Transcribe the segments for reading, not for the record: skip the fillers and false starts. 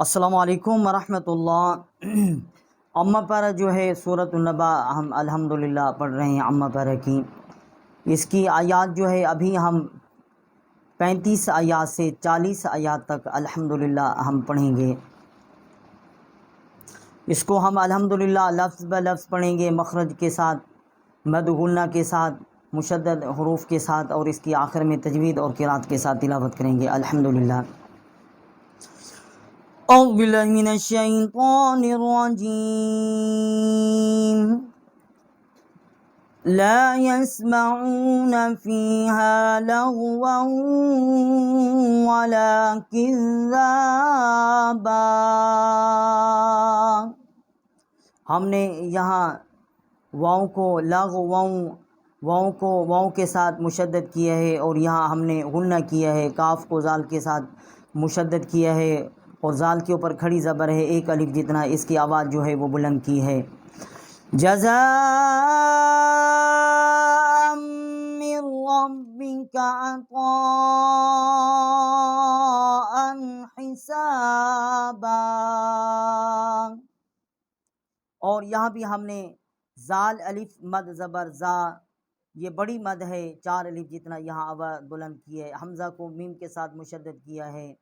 السلام علیکم ورحمۃ اللہ۔ امہ پارہ جو ہے سورۃ النبا ہم الحمدللہ پڑھ رہے ہیں امہ پارہ کی۔ اس کی آیات جو ہے ابھی ہم 35 آیات سے 40 آیات تک الحمدللہ ہم پڑھیں گے۔ اس کو ہم الحمدللہ لفظ بہ لفظ پڑھیں گے، مخرج کے ساتھ، مد غنہ کے ساتھ، مشدد حروف کے ساتھ، اور اس کی آخر میں تجوید اور قرات کے ساتھ تلاوت کریں گے الحمدللہ۔ اعوذ باللہ من الشیطان الرجیم۔ لا يسمعون فيها لغوا ولا كذابا۔ ہم نے یہاں واؤ کو واؤ کے ساتھ مشدد کیا ہے، اور یہاں ہم نے غنہ کیا ہے، کاف کو زال کے ساتھ مشدد کیا ہے، اور زال کے اوپر کھڑی زبر ہے ایک الف جتنا، اس کی آواز جو ہے وہ بلند کی ہے۔ جزاء من ربک عطاء حسابا۔ اور یہاں بھی ہم نے زال الف مد زبر زا، یہ بڑی مد ہے 4 الف جتنا، یہاں آواز بلند کی ہے۔ حمزہ کو میم کے ساتھ مشدد کیا ہے،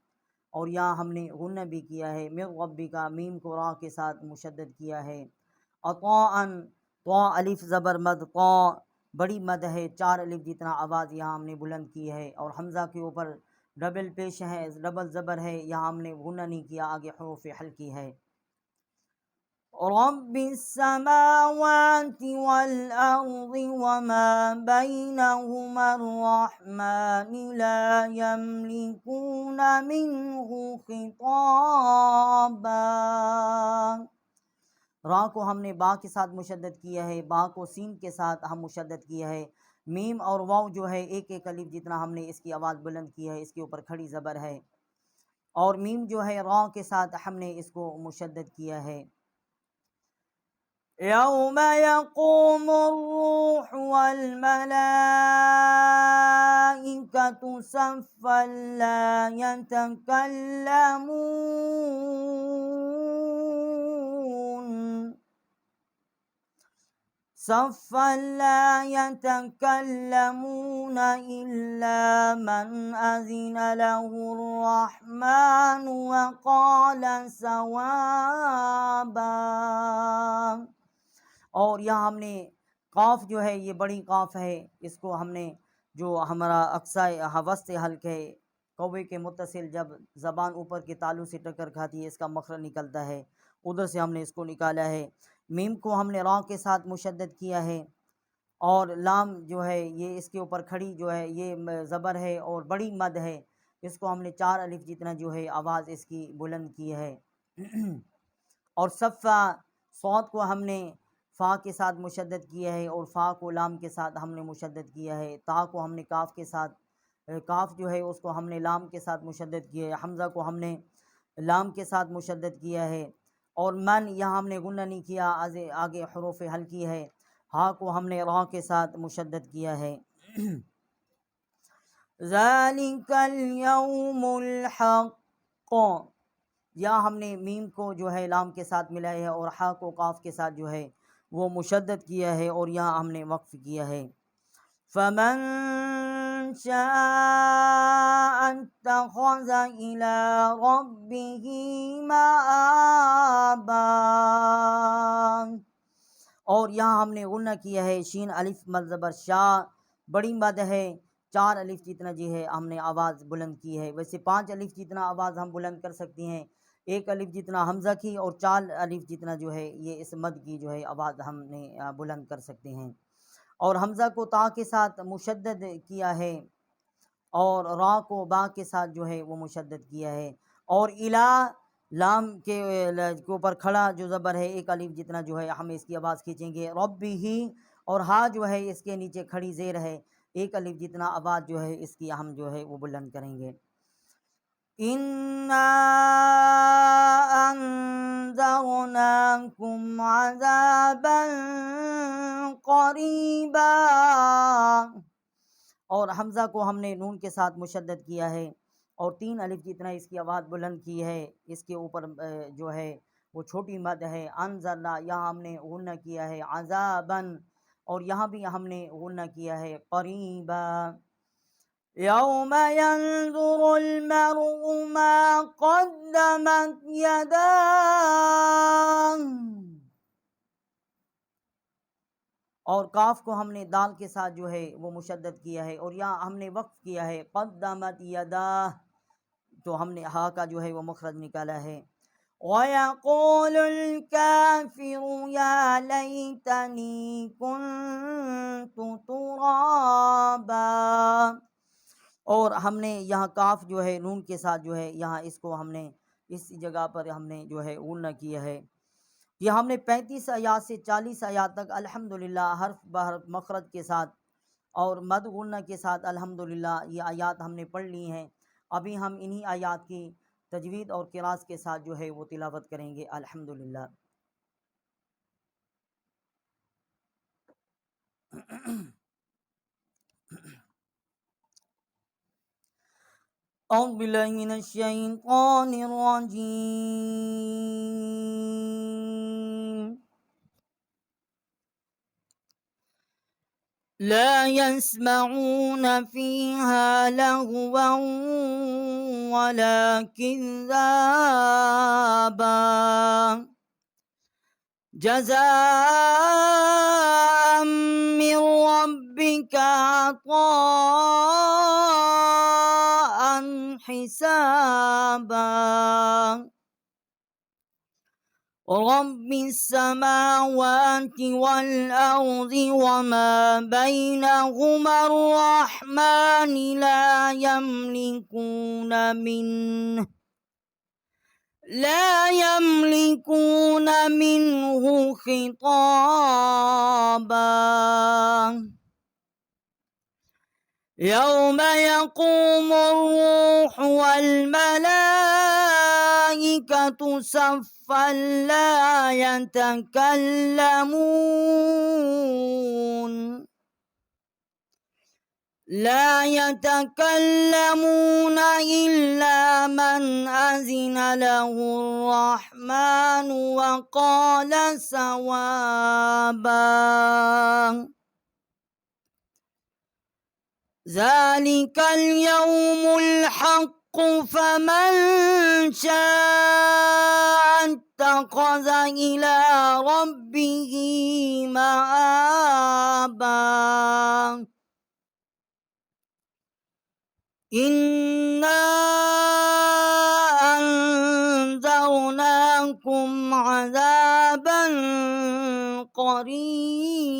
اور یہاں ہم نے غنہ بھی کیا ہے۔ من ربک، میم کو را کے ساتھ مشدد کیا ہے۔ عطاء، طا الف زبر مد طا، بڑی مد ہے 4 الف جتنا، آواز یہاں ہم نے بلند کی ہے۔ اور حمزہ کے اوپر ڈبل پیش ہے، ڈبل زبر ہے، یہاں ہم نے غنہ نہیں کیا، آگے حروف حلقی ہے۔ رب السماوات والأرض وما بينهما الرحمن لا يملكون منه خطابا۔ را کو ہم نے با کے ساتھ مشدد کیا ہے، با کو سین کے ساتھ ہم مشدد کیا ہے۔ میم اور واو جو ہے ایک ایک الف جتنا ہم نے اس کی آواز بلند کی ہے، اس کے اوپر کھڑی زبر ہے، اور میم جو ہے را کے ساتھ ہم نے اس کو مشدد کیا ہے۔ یوم یقوم الروح والملائکۃ صفا لا يتكلمون إلا من أذن له الرحمن وقال صوابا۔ اور یہاں ہم نے قاف جو ہے یہ بڑی قاف ہے، اس کو ہم نے جو ہمارا اقصی وسط حلق ہے، کوے کے متصل جب زبان اوپر کے تالو سے ٹکر کھاتی ہے اس کا مخرج نکلتا ہے، ادھر سے ہم نے اس کو نکالا ہے۔ میم کو ہم نے را کے ساتھ مشدد کیا ہے، اور لام جو ہے یہ اس کے اوپر کھڑی جو ہے یہ زبر ہے اور بڑی مد ہے، اس کو ہم نے 4 الف جتنا جو ہے آواز اس کی بلند کی ہے۔ اور صفا، صاد کو ہم نے فا کے ساتھ مشدد کیا ہے، اور فا کو لام کے ساتھ ہم نے مشدد کیا ہے۔ تا کو ہم نے کاف کے ساتھ، کاف جو ہے اس کو ہم نے لام کے ساتھ مشدد کیا ہے۔ حمزہ کو ہم نے لام کے ساتھ مشدد کیا ہے، اور من یہاں ہم نے غنہ نہیں کیا، آگے حروف حلقی ہے۔ ہا کو ہم نے را کے ساتھ مشدد کیا ہے۔ ذالک الیوم الحق، یا ہم نے میم کو جو ہے لام کے ساتھ ملایا ہے، اور ہا کو قاف کے ساتھ جو ہے وہ مشدد کیا ہے، اور یہاں ہم نے وقف کیا ہے۔ فمن شاء اتخذ الی ربہ مآبا، اور یہاں ہم نے غنہ کیا ہے، شین الف مد زبر شا، بڑی مد ہے 4 الف جتنا جی ہے ہم نے آواز بلند کی ہے۔ ویسے 5 الف جتنا آواز ہم بلند کر سکتے ہیں، 1 الف جتنا حمزہ کی، اور 4 الف جتنا جو ہے یہ اس مد کی جو ہے آواز ہم نے بلند کر سکتے ہیں۔ اور حمزہ کو تا کے ساتھ مشدد کیا ہے، اور را کو با کے ساتھ جو ہے وہ مشدد کیا ہے۔ اور الہ، لام کے اوپر کھڑا جو زبر ہے 1 الف جتنا جو ہے ہم اس کی آواز کھینچیں گے۔ ربی ہی، اور ہا جو ہے اس کے نیچے کھڑی زیر ہے 1 الف جتنا، آواز جو ہے اس کی ہم جو ہے وہ بلند کریں گے۔ اِنَّا أَنذَرْنَاكُمْ عَذَابًا قَرِيبًا، اور حمزہ کو ہم نے نون کے ساتھ مشدد کیا ہے، اور 3 الف جتنا اس کی آواز بلند کی ہے، اس کے اوپر جو ہے وہ چھوٹی مد ہے۔ انزلنا یہاں ہم نے غنہ کیا ہے، عذابن اور یہاں بھی ہم نے غنہ کیا ہے، قریبا۔ یوم ينظر المرء ما قدمت يداه، اور کاف کو ہم نے دال کے ساتھ جو ہے وہ مشدد کیا ہے، اور یہاں ہم نے وقف کیا ہے قدمت یداہ، تو ہم نے ہا کا جو ہے وہ مخرج نکالا ہے۔ وَيَقُولُ الْكَافِرُ يَا لَيْتَنِي كُنْتُ تُرَابًا، اور ہم نے یہاں کاف جو ہے نون کے ساتھ جو ہے یہاں اس کو ہم نے اس جگہ پر ہم نے جو ہے غنہ کیا ہے۔ یہ ہم نے 35 آیات سے 40 آیات تک الحمدللہ حرف بحرف مخرج کے ساتھ اور مد غنہ کے ساتھ الحمدللہ یہ آیات ہم نے پڑھ لی ہیں۔ ابھی ہم انہی آیات کی تجوید اور قراءت کے ساتھ جو ہے وہ تلاوت کریں گے الحمدللہ۔ اعوذ باللہ من الشیطان الرجیم۔ لا يسمعون فيها لغوا ولا كذابا جزاء من ربك عطاء حسابا رب السماوات والأرض وما بينهما الرحمن لا يملكون منه خطابا يوم يقوم الروح والملائكة صفا لا يتكلمون إلا من أذن له الرحمن وقال صوابا ذلك اليوم الحق فمن شاء اتخذ إلى ربه مآبا إنا أنذرناكم عذابا قريبا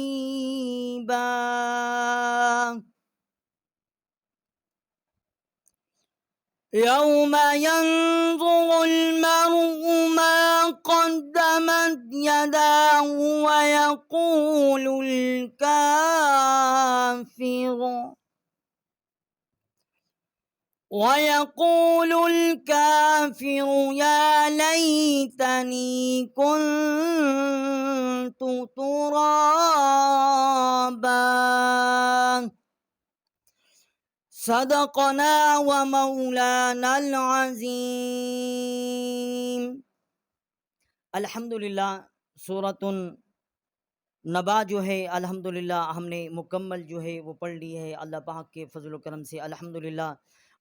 يوم ينظر المرء ما قدمت يداه ويقول الكافر يا ليتني كنت ترابا صدقنا ومولانا العظیم۔ الحمدللہ سورۃ النبا جو ہے الحمدللہ ہم نے مکمل جو ہے وہ پڑھ لی ہے اللہ پاک کے فضل و کرم سے الحمدللہ،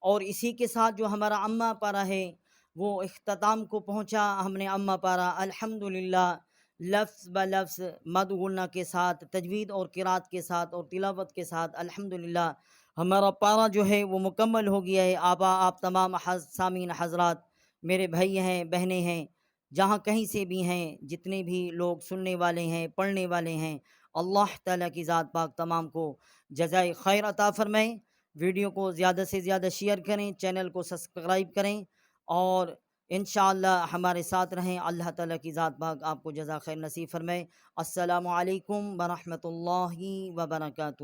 اور اسی کے ساتھ جو ہمارا امہ پارہ ہے وہ اختتام کو پہنچا۔ ہم نے امہ پارہ الحمدللہ لفظ بلفظ مد غنہ کے ساتھ تجوید اور قراءت کے ساتھ اور تلاوت کے ساتھ الحمدللہ ہمارا پارہ جو ہے وہ مکمل ہو گیا ہے۔ آپ تمام سامعین حضرات میرے بھائی ہیں بہنیں ہیں جہاں کہیں سے بھی ہیں، جتنے بھی لوگ سننے والے ہیں پڑھنے والے ہیں، اللہ تعالیٰ کی ذات پاک تمام کو جزائے خیر عطا فرمائے۔ ویڈیو کو زیادہ سے زیادہ شیئر کریں، چینل کو سبسکرائب کریں اور انشاءاللہ ہمارے ساتھ رہیں۔ اللہ تعالیٰ کی ذات پاک آپ کو جزا خیر نصیب فرمائے۔ السلام علیکم ورحمۃ اللہ وبرکاتہ۔